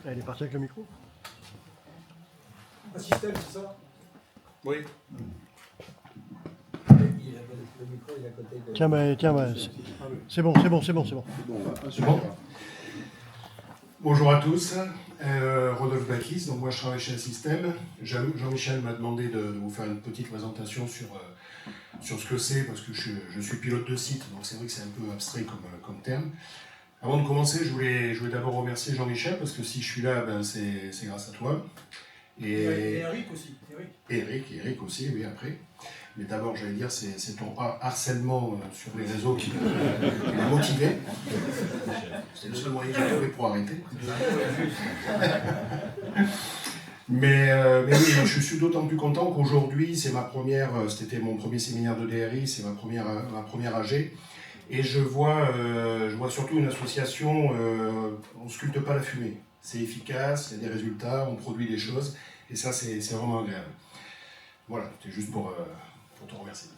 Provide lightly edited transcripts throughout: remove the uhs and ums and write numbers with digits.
Elle est partie avec le micro? Un système, c'est ça? Oui. Le micro est à côté de... Tiens, c'est bon. C'est bon. Bonjour à tous, Rodolphe Bakis, donc moi je travaille chez Assystem. Jean-Michel m'a demandé de vous faire une petite présentation sur ce que c'est, parce que je suis pilote de site, donc c'est vrai que c'est un peu abstrait comme terme. Avant de commencer, je voulais d'abord remercier Jean-Michel, parce que si je suis là, ben c'est grâce à toi. Et Eric aussi. Eric aussi, oui, après. Mais d'abord, j'allais dire, c'est ton harcèlement sur les réseaux qui m'a motivé. C'est le seul moyen que j'ai trouvé pour arrêter. Mais oui, je suis d'autant plus content qu'aujourd'hui, c'était mon premier séminaire de DRI, c'est ma première AG. Et je vois surtout une association, on ne sculpte pas la fumée. C'est efficace, il y a des résultats, on produit des choses, et ça, c'est vraiment agréable. Voilà, c'était juste pour te remercier.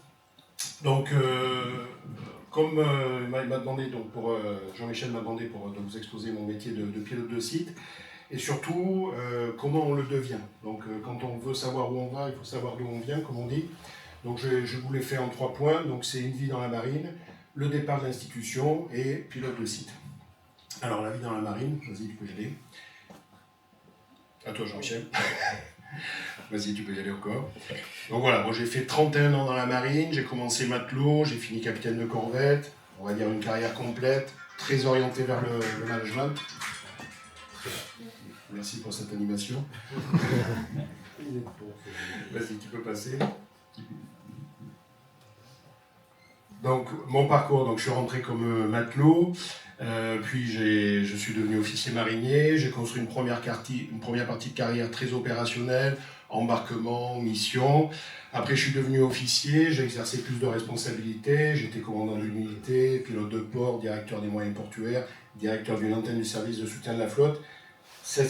Donc, comme Jean-Michel m'a demandé de vous exposer mon métier de pilote de site, et surtout, comment on le devient. Donc, quand on veut savoir où on va, il faut savoir d'où on vient, comme on dit. Donc, je vous l'ai fait en 3 points. Donc, c'est une vie dans la marine, le départ de l'institution et pilote de site. Alors, la vie dans la marine, vas-y, tu peux y aller. À toi, Jean-Michel. Vas-y, tu peux y aller encore. Donc voilà, moi j'ai fait 31 ans dans la marine, j'ai commencé matelot, j'ai fini capitaine de corvette, on va dire une carrière complète, très orientée vers le management. Merci pour cette animation. Vas-y, tu peux passer. Donc mon parcours, donc je suis rentré comme matelot, puis je suis devenu officier marinier, j'ai construit une première partie de carrière très opérationnelle, embarquement, mission. Après je suis devenu officier, j'ai exercé plus de responsabilités, j'étais commandant d'une unité, pilote de port, directeur des moyens portuaires, directeur d'une antenne du service de soutien de la flotte. C'est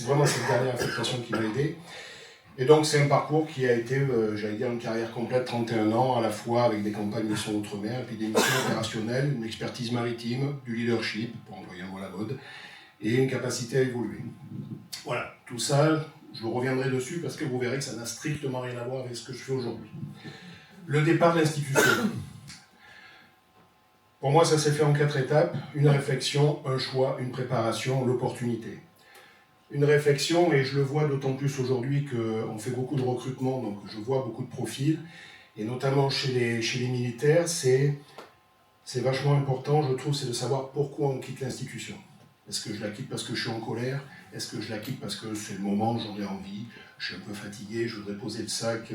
vraiment cette dernière affectation qui m'a aidé. Et donc c'est un parcours qui a été, j'allais dire, une carrière complète, 31 ans, à la fois avec des campagnes missions outre-mer, et puis des missions opérationnelles, une expertise maritime, du leadership, pour employer un mot à la mode, et une capacité à évoluer. Voilà, tout ça, je reviendrai dessus parce que vous verrez que ça n'a strictement rien à voir avec ce que je fais aujourd'hui. Le départ de l'institution. Pour moi, ça s'est fait en 4 étapes, une réflexion, un choix, une préparation, l'opportunité. Une réflexion, et je le vois d'autant plus aujourd'hui qu'on fait beaucoup de recrutement, donc je vois beaucoup de profils, et notamment chez les militaires, c'est vachement important, je trouve, c'est de savoir pourquoi on quitte l'institution. Est-ce que je la quitte parce que je suis en colère? Est-ce que je la quitte parce que c'est le moment, j'en ai envie, je suis un peu fatigué, je voudrais poser le sac,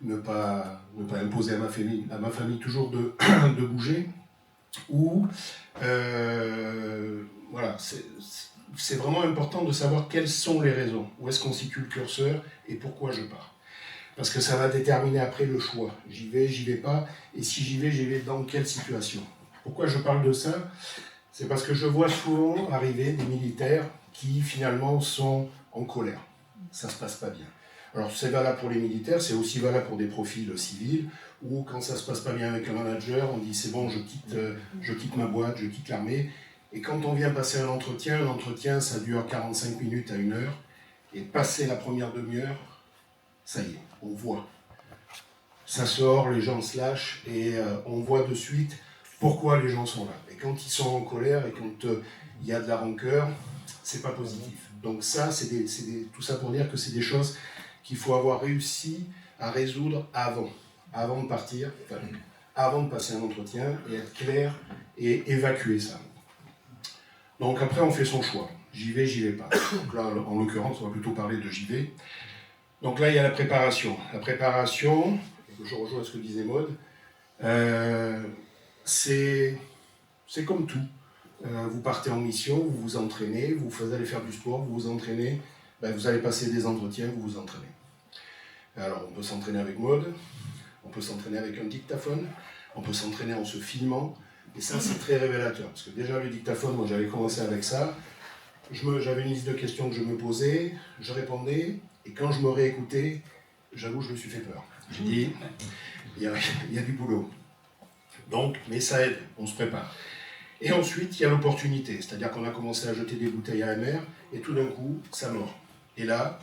ne pas imposer à ma famille toujours de bouger? Ou, voilà, c'est vraiment important de savoir quelles sont les raisons, où est-ce qu'on situe le curseur et pourquoi je pars. Parce que ça va déterminer après le choix. J'y vais pas, et si j'y vais dans quelle situation? Pourquoi je parle de ça? C'est parce que je vois souvent arriver des militaires qui finalement sont en colère. Ça se passe pas bien. Alors c'est valable pour les militaires, c'est aussi valable pour des profils civils, où quand ça se passe pas bien avec un manager, on dit c'est bon, je quitte ma boîte, je quitte l'armée. Et quand on vient passer un entretien ça dure 45 minutes à 1 heure, et passer la première demi-heure, ça y est, on voit. Ça sort, les gens se lâchent, et on voit de suite pourquoi les gens sont là. Et quand ils sont en colère, et quand il y a de la rancœur, c'est pas positif. Donc ça, tout ça pour dire que c'est des choses qu'il faut avoir réussi à résoudre avant de partir, avant de passer un entretien, et être clair, et évacuer ça. Donc après, on fait son choix. J'y vais pas. Donc là, en l'occurrence, on va plutôt parler de j'y vais. Donc là, il y a la préparation. La préparation, je rejoins ce que disait Maud, c'est comme tout. Vous partez en mission, vous vous entraînez, vous allez faire du sport, vous vous entraînez, vous allez passer des entretiens, vous vous entraînez. Alors, on peut s'entraîner avec Maud, on peut s'entraîner avec un dictaphone, on peut s'entraîner en se filmant, et ça, c'est très révélateur. Parce que déjà, le dictaphone, moi, j'avais commencé avec ça. J'avais une liste de questions que je me posais, je répondais, et quand je me réécoutais, j'avoue, je me suis fait peur. J'ai dit, il y a du boulot. Donc, mais ça aide, on se prépare. Et ensuite, il y a l'opportunité, c'est-à-dire qu'on a commencé à jeter des bouteilles à AMR, et tout d'un coup, ça mord. Et là,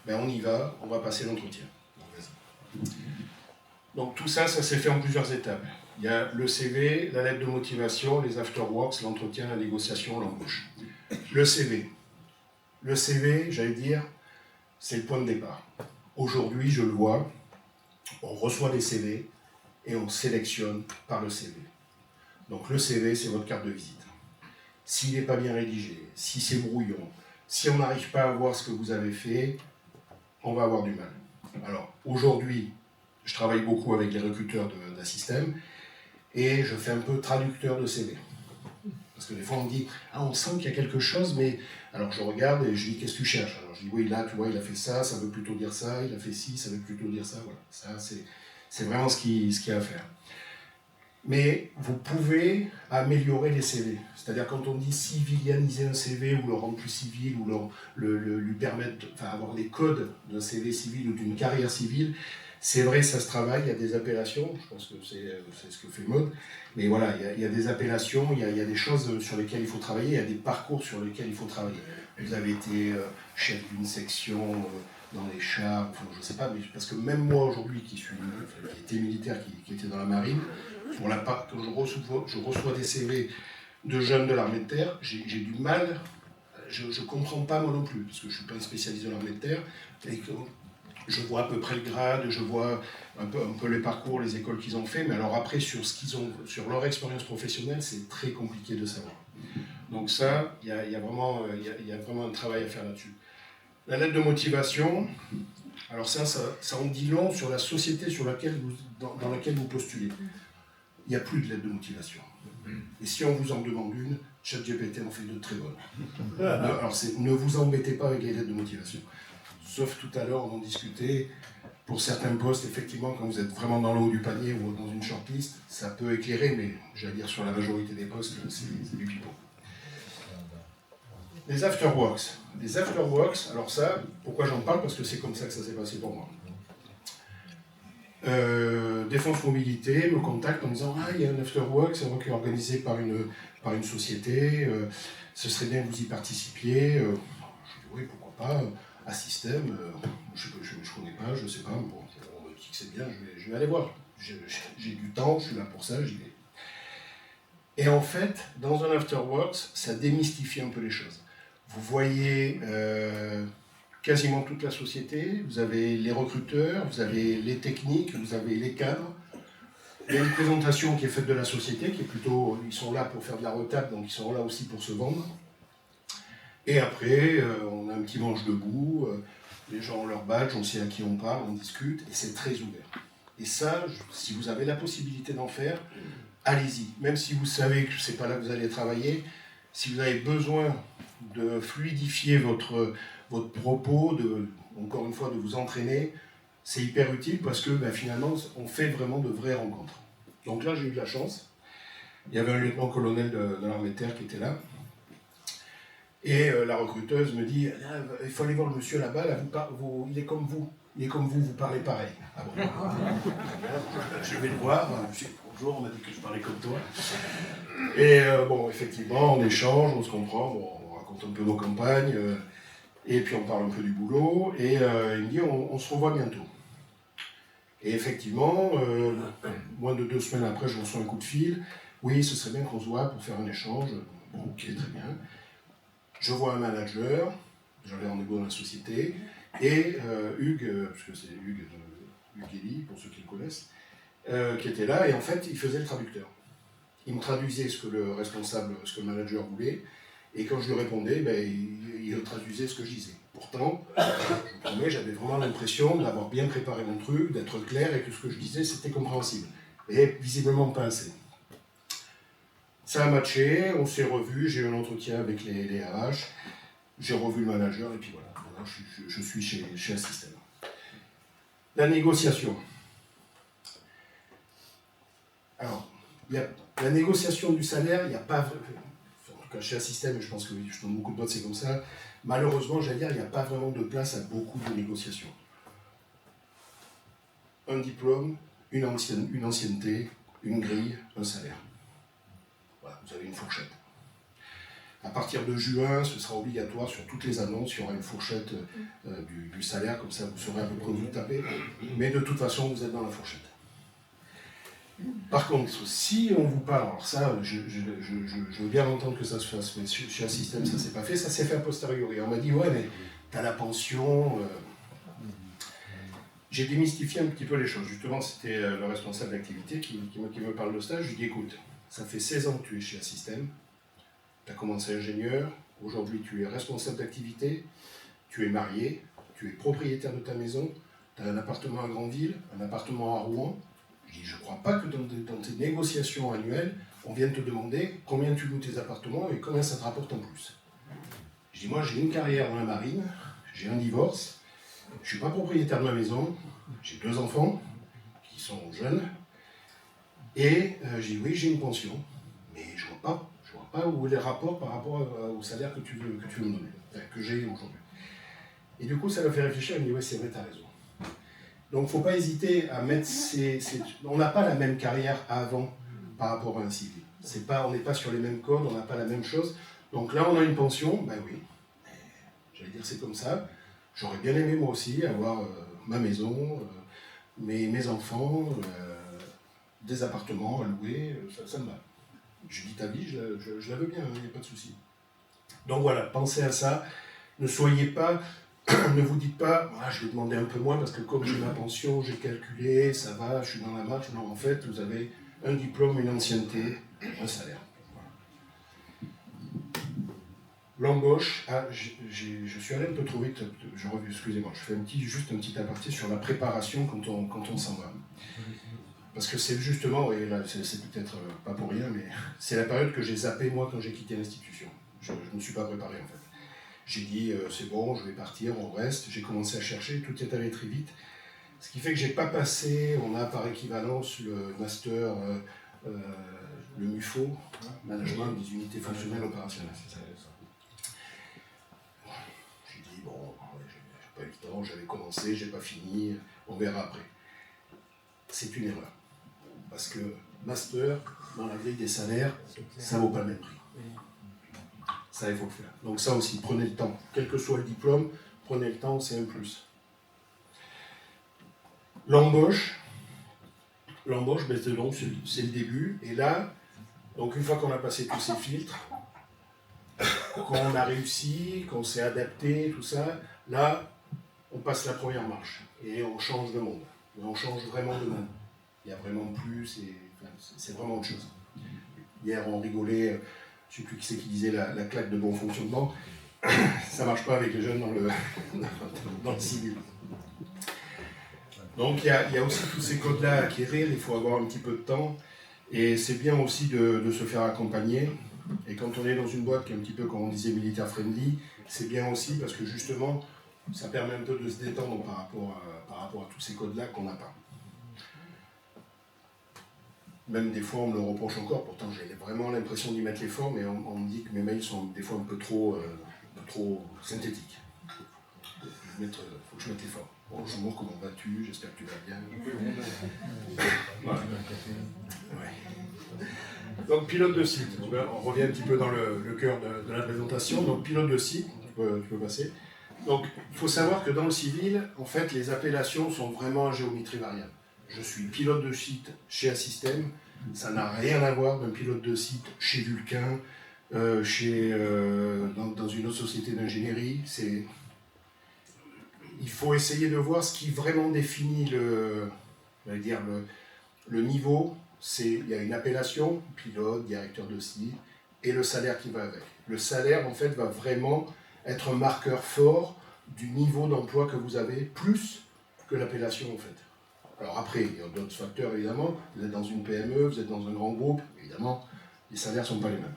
ben on y va, on va passer l'entretien. Donc tout ça, ça s'est fait en plusieurs étapes. Il y a le CV, la lettre de motivation, les afterworks, l'entretien, la négociation, l'embauche. Le CV. Le CV, j'allais dire, c'est le point de départ. Aujourd'hui, je le vois, on reçoit des CV et on sélectionne par le CV. Donc le CV, c'est votre carte de visite. S'il n'est pas bien rédigé, si c'est brouillon, si on n'arrive pas à voir ce que vous avez fait, on va avoir du mal. Alors aujourd'hui, je travaille beaucoup avec les recruteurs d'Assystem et je fais un peu traducteur de CV. Parce que des fois on me dit « Ah, on sent qu'il y a quelque chose, mais... » Alors je regarde et je dis « Qu'est-ce que tu cherches ?» Alors je dis « Oui, là, tu vois, il a fait ça, ça veut plutôt dire ça, il a fait ci, ça veut plutôt dire ça. » Voilà, ça c'est vraiment ce qu'il y a à faire. Mais vous pouvez améliorer les CV. C'est-à-dire quand on dit civilianiser un CV ou le rendre plus civil ou lui permettre, enfin avoir les codes d'un CV civil ou d'une carrière civile, c'est vrai, ça se travaille, il y a des appellations, je pense que c'est ce que fait Maud, mais voilà, il y a des appellations, il y a des choses sur lesquelles il faut travailler, il y a des parcours sur lesquels il faut travailler. Vous avez été chef d'une section dans les chars, enfin, je ne sais pas, mais parce que même moi aujourd'hui, qui était militaire, qui était dans la marine, pour la part, quand je reçois des CV de jeunes de l'armée de terre, j'ai du mal, je ne comprends pas moi non plus, parce que je ne suis pas un spécialiste de l'armée de terre, et que je vois à peu près le grade, je vois un peu les parcours, les écoles qu'ils ont fait, mais alors après, sur leur expérience professionnelle, c'est très compliqué de savoir. Donc ça, il y a vraiment un travail à faire là-dessus. La lettre de motivation, alors ça en dit long sur la société dans laquelle vous postulez. Il n'y a plus de lettre de motivation. Et si on vous en demande une, ChatGPT en fait de très bonnes. Alors ne vous embêtez pas avec les lettres de motivation. Sauf tout à l'heure, on en discutait. Pour certains postes, effectivement, quand vous êtes vraiment dans le haut du panier ou dans une shortlist, ça peut éclairer, mais j'allais dire sur la majorité des postes, c'est du pipeau. Les afterworks. Les afterworks, alors ça, pourquoi j'en parle? Parce que c'est comme ça que ça s'est passé pour moi. Défense Mobilité me contacte en me disant « Ah, il y a un afterwork, c'est qui est organisé par une société, ce serait bien que vous y participiez. » Je dis « Oui, pourquoi pas, Assystem, je ne connais pas, je ne sais pas, bon, on me dit que c'est bien, je vais aller voir. J'ai du temps, je suis là pour ça, j'y vais. » Et en fait, dans un afterworks, ça démystifie un peu les choses. Vous voyez quasiment toute la société, vous avez les recruteurs, vous avez les techniques, vous avez les cadres. Il y a une présentation qui est faite de la société, qui est plutôt, ils sont là pour faire de la retape, donc ils sont là aussi pour se vendre. Et après, on a un petit manche debout, les gens ont leur badge, on sait à qui on parle, on discute, et c'est très ouvert. Et ça, si vous avez la possibilité d'en faire, allez-y. Même si vous savez que ce n'est pas là que vous allez travailler, si vous avez besoin de fluidifier votre propos, encore une fois, de vous entraîner, c'est hyper utile parce que finalement, on fait vraiment de vraies rencontres. Donc là, j'ai eu de la chance. Il y avait un lieutenant-colonel de l'armée de terre qui était là. Et la recruteuse me dit ah, « Il faut aller voir le monsieur là-bas, là, il est comme vous. Il est comme vous parlez pareil. » Ah bon. Je vais le voir. Je dis, bonjour, on m'a dit que je parlais comme toi. Et bon, effectivement, on échange, on se comprend, bon, on raconte un peu nos campagnes, et puis on parle un peu du boulot, et il me dit on se revoit bientôt. Et effectivement, moins de 2 semaines après, je reçois un coup de fil. Oui, ce serait bien qu'on se voit pour faire un échange. Bon, ok, très bien. Je vois un manager, j'avais rendez-vous dans la société, et Hugues, parce que c'est Hugues Eli, pour ceux qui le connaissent, qui était là, et en fait, il faisait le traducteur. Il me traduisait ce que le responsable, ce que le manager voulait, et quand je lui répondais, il traduisait ce que je disais. Pourtant, je vous promets, j'avais vraiment l'impression d'avoir bien préparé mon truc, d'être clair, et que ce que je disais, c'était compréhensible. Et visiblement pas assez. Ça a matché, on s'est revus, j'ai eu un entretien avec les RH, j'ai revu le manager, et puis voilà, maintenant je suis chez Assystem. La négociation. Alors, la négociation du salaire, il n'y a pas... En tout cas, chez Assystem, je pense que je donne beaucoup de boîtes, c'est comme ça. Malheureusement, j'allais dire, il n'y a pas vraiment de place à beaucoup de négociations. Un diplôme, une ancienneté, une grille, un salaire. Voilà, vous avez une fourchette. À partir de juin, ce sera obligatoire sur toutes les annonces, il y aura une fourchette du salaire, comme ça vous saurez à peu près où vous tapez. Mais de toute façon, vous êtes dans la fourchette. Par contre, si on vous parle, alors ça, je veux bien entendre que ça se fasse, mais chez un système, ça ne s'est pas fait, ça s'est fait a posteriori. On m'a dit, ouais, mais tu as la pension. J'ai démystifié un petit peu les choses. Justement, c'était le responsable d'activité qui me parle de ça. Je lui dis, écoute, ça fait 16 ans que tu es chez un système, tu as commencé ingénieur, aujourd'hui tu es responsable d'activité, tu es marié, tu es propriétaire de ta maison, tu as un appartement à Grandville, un appartement à Rouen. Je dis, je ne crois pas que dans tes négociations annuelles, on vienne te demander combien tu loues tes appartements et combien ça te rapporte en plus. Je dis, moi j'ai une carrière dans la marine, j'ai un divorce, je ne suis pas propriétaire de ma maison, j'ai 2 enfants qui sont jeunes, et je dis, oui, j'ai une pension, mais je ne vois pas où est le rapport par rapport au salaire que tu veux me donner, que j'ai aujourd'hui. Et du coup, ça m'a fait réfléchir, il me dit, oui, c'est vrai, tu as raison. Donc, il ne faut pas hésiter à mettre On n'a pas la même carrière avant par rapport à un civil. On n'est pas sur les mêmes codes, on n'a pas la même chose. Donc là, on a une pension, ben oui, j'allais dire c'est comme ça. J'aurais bien aimé moi aussi avoir ma maison, mes enfants, des appartements à louer, ça me va. Je dis ta vie, je la veux bien, il n'y a pas de souci. Donc voilà, pensez à ça. Ne soyez pas... Ne vous dites pas, ah, je vais demander un peu moins parce que comme j'ai ma pension, j'ai calculé, ça va, je suis dans la marge. Non, en fait, vous avez un diplôme, une ancienneté, un salaire. Voilà. L'embauche, je suis allé un peu trop vite, excusez-moi, je fais juste un petit aparté sur la préparation quand on s'en va. Parce que c'est justement, et là c'est peut-être pas pour rien, mais c'est la période que j'ai zappé moi quand j'ai quitté l'institution. Je ne me suis pas préparé en fait. J'ai dit, c'est bon, je vais partir, on reste. J'ai commencé à chercher, tout est allé très vite. Ce qui fait que je n'ai pas passé, on a par équivalence le master, le MUFO, Management des unités fonctionnelles opérationnelles. J'ai dit, bon, j'ai pas eu le temps, j'avais commencé, j'ai pas fini, on verra après. C'est une erreur. Parce que master, dans la grille des salaires, ça ne vaut pas le même prix. Ça, il faut le faire. Donc ça aussi, prenez le temps. Quel que soit le diplôme, prenez le temps, c'est un plus. L'embauche, ben, c'est le début. Et là, donc une fois qu'on a passé tous ces filtres, qu'on a réussi, qu'on s'est adapté, tout ça, là, on passe la première marche. Et on change de monde. Et on change vraiment de monde. Il n'y a vraiment plus, c'est vraiment autre chose. Hier, on rigolait... Je ne sais plus qui c'est qui disait la claque de bon fonctionnement. Ça ne marche pas avec les jeunes dans le civil. Donc il y a aussi tous ces codes-là à acquérir, il faut avoir un petit peu de temps. Et c'est bien aussi de se faire accompagner. Et quand on est dans une boîte qui est un petit peu, comme on disait, militaire friendly, c'est bien aussi parce que justement, ça permet un peu de se détendre par rapport à tous ces codes-là qu'on n'a pas. Même des fois, on me le reproche encore, pourtant j'ai vraiment l'impression d'y mettre l'effort, mais on me dit que mes mails sont des fois un peu trop synthétiques. Il faut que je mette l'effort. Bonjour, comment vas-tu? J'espère que tu vas bien. Voilà. Ouais. Donc, pilote de site. On revient un petit peu dans le cœur de la présentation. Donc, pilote de site, tu peux passer. Donc, il faut savoir que dans le civil, en fait, les appellations sont vraiment à géométrie variable. Je suis pilote de site chez Assystem, ça n'a rien à voir d'un pilote de site chez Vulcain, dans une autre société d'ingénierie. Il faut essayer de voir ce qui vraiment définit le niveau. Il y a une appellation, pilote, directeur de site, et le salaire qui va avec. Le salaire, en fait, va vraiment être un marqueur fort du niveau d'emploi que vous avez, plus que l'appellation, en fait. Alors après, il y a d'autres facteurs, évidemment. Vous êtes dans une PME, vous êtes dans un grand groupe, évidemment, les salaires ne sont pas les mêmes.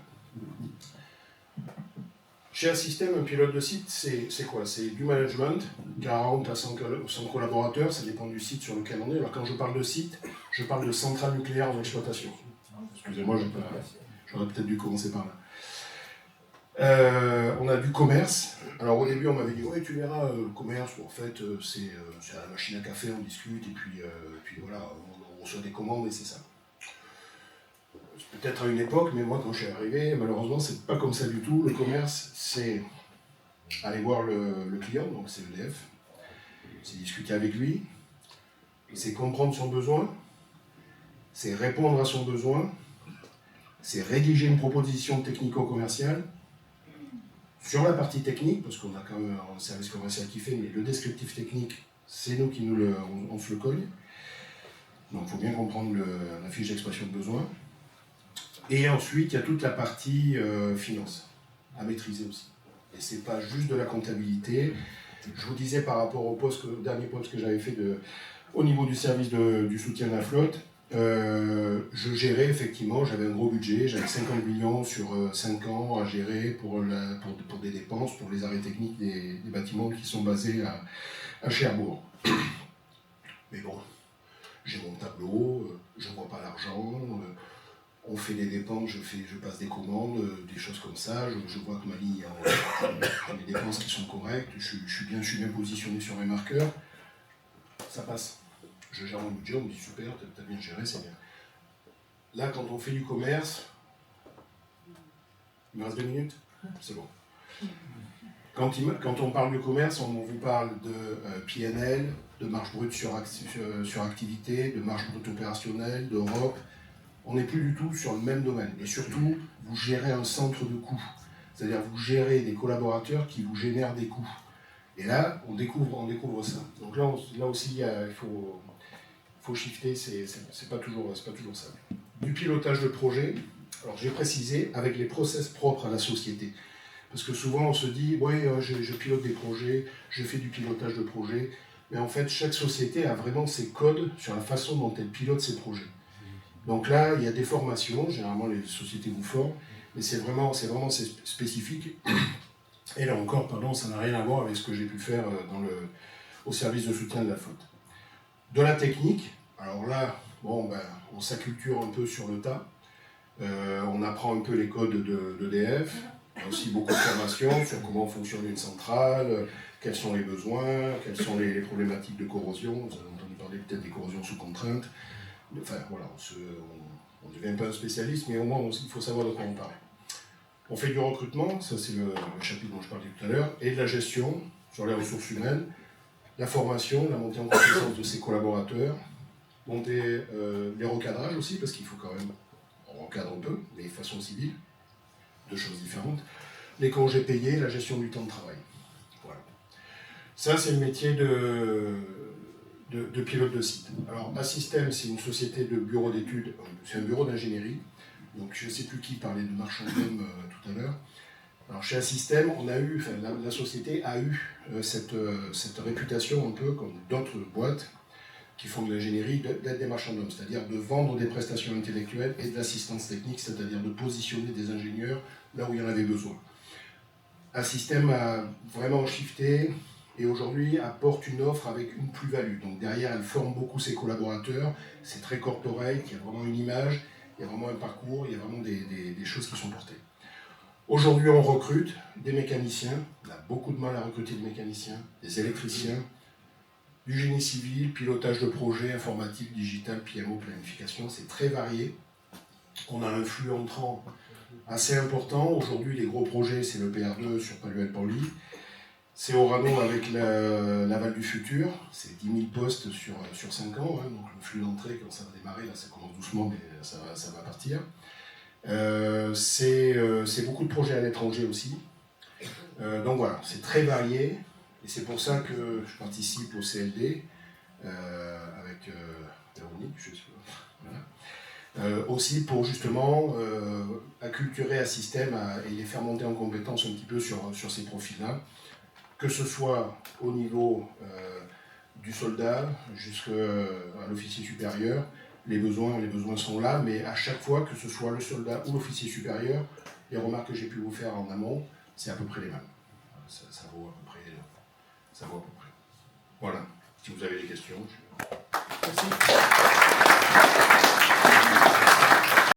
Chez Assystem, un pilote de site, c'est quoi? C'est du management, 40 à 100 collaborateurs, ça dépend du site sur lequel on est. Alors quand je parle de site, je parle de centrale nucléaire en exploitation. Excusez-moi, j'aurais peut-être dû commencer par là. On a du commerce. Alors au début on m'avait dit ouais tu verras le commerce, en fait c'est à la machine à café, on discute et puis voilà, on reçoit des commandes et c'est ça. peut-être à une époque, mais moi quand je suis arrivé, malheureusement c'est pas comme ça du tout. Le commerce, c'est aller voir le client, donc c'est EDF, c'est discuter avec lui, c'est comprendre son besoin, c'est répondre à son besoin, c'est rédiger une proposition technico-commerciale sur la partie technique, parce qu'on a quand même un service commercial qui fait, mais le descriptif technique, c'est nous qui on se le cogne. Donc il faut bien comprendre la fiche d'expression de besoin. Et ensuite, il y a toute la partie finance à maîtriser aussi. Et c'est pas juste de la comptabilité. Je vous disais par rapport au dernier poste que j'avais fait au niveau du service du soutien à la flotte, je gérais effectivement, j'avais un gros budget, j'avais 50 millions sur 5 ans à gérer pour des dépenses, pour les arrêts techniques des bâtiments qui sont basés à Cherbourg. Mais bon, j'ai mon tableau, je ne vois pas l'argent, on fait des dépenses, je passe des commandes, des choses comme ça, je vois que ma ligne a des dépenses qui sont correctes, je suis bien positionné sur mes marqueurs, ça passe. Je gère mon budget, on me dit super, t'as bien géré, c'est bien. Là, quand on fait du commerce, il me reste 2 minutes, c'est bon. Quand on parle du commerce, on vous parle de PNL, de marge brute sur activité, de marge brute opérationnelle, d'Europe. On n'est plus du tout sur le même domaine. Et surtout, vous gérez un centre de coûts. C'est-à-dire vous gérez des collaborateurs qui vous génèrent des coûts. Et là, on découvre ça. Donc là aussi, il faut shifter, c'est pas toujours simple. Du pilotage de projet, alors j'ai précisé avec les process propres à la société. Parce que souvent on se dit, oui, je pilote des projets, je fais du pilotage de projet, mais en fait chaque société a vraiment ses codes sur la façon dont elle pilote ses projets. Donc là, il y a des formations, généralement les sociétés vous forment, mais c'est vraiment spécifique. Et là encore, pardon, ça n'a rien à voir avec ce que j'ai pu faire au service de soutien de la flotte. De la technique, alors là, bon, on s'acculture un peu sur le tas, on apprend un peu les codes d'EDF, il y a aussi beaucoup de formations sur comment fonctionne une centrale, quels sont les besoins, quelles sont les problématiques de corrosion, vous avez entendu parler peut-être des corrosions sous contrainte, enfin voilà, on ne devient pas un spécialiste, mais au moins il faut savoir de quoi on parle. On fait du recrutement, ça c'est le chapitre dont je parlais tout à l'heure, et de la gestion sur les ressources humaines, la formation, la montée en compétence de ses collaborateurs, monter les recadrages aussi, parce qu'il faut quand même, on recadre un peu, mais de façon civile, deux choses différentes, les congés payés, la gestion du temps de travail. Voilà. Ça, c'est le métier de pilote de site. Alors, Assystem, c'est une société de bureau d'études, c'est un bureau d'ingénierie, donc je ne sais plus qui parlait de marchand d'hommes tout à l'heure. Alors, chez Assystem, la société a eu cette réputation un peu comme d'autres boîtes qui font de l'ingénierie, d'être des marchands d'hommes, c'est-à-dire de vendre des prestations intellectuelles et de l'assistance technique, c'est-à-dire de positionner des ingénieurs là où il y en avait besoin. Assystem a vraiment shifté et aujourd'hui apporte une offre avec une plus-value. Donc derrière, elle forme beaucoup ses collaborateurs, c'est très corporate, il y a vraiment une image, il y a vraiment un parcours, il y a vraiment des choses qui sont portées. Aujourd'hui, on recrute des mécaniciens, on a beaucoup de mal à recruter des mécaniciens, des électriciens, du génie civil, pilotage de projet, informatique, digital, PMO, planification, c'est très varié. On a un flux entrant assez important. Aujourd'hui, les gros projets, c'est le PR2 sur Paluel-Pantly. C'est Orano avec la Val du Futur. C'est 10 000 postes sur 5 ans. Hein. Donc le flux d'entrée, quand ça va démarrer, là, ça commence doucement, mais ça va partir. C'est beaucoup de projets à l'étranger aussi. Donc voilà, c'est très varié. Et c'est pour ça que je participe au CLD avec Véronique, je sais pas. Voilà. Aussi pour justement acculturer Assystem et les faire monter en compétence un petit peu sur ces profils-là, que ce soit au niveau du soldat jusqu'à l'officier supérieur. Les besoins sont là, mais à chaque fois, que ce soit le soldat ou l'officier supérieur, les remarques que j'ai pu vous faire en amont, c'est à peu près les mêmes. Ça vaut à peu près. Voilà. Si vous avez des questions. Merci.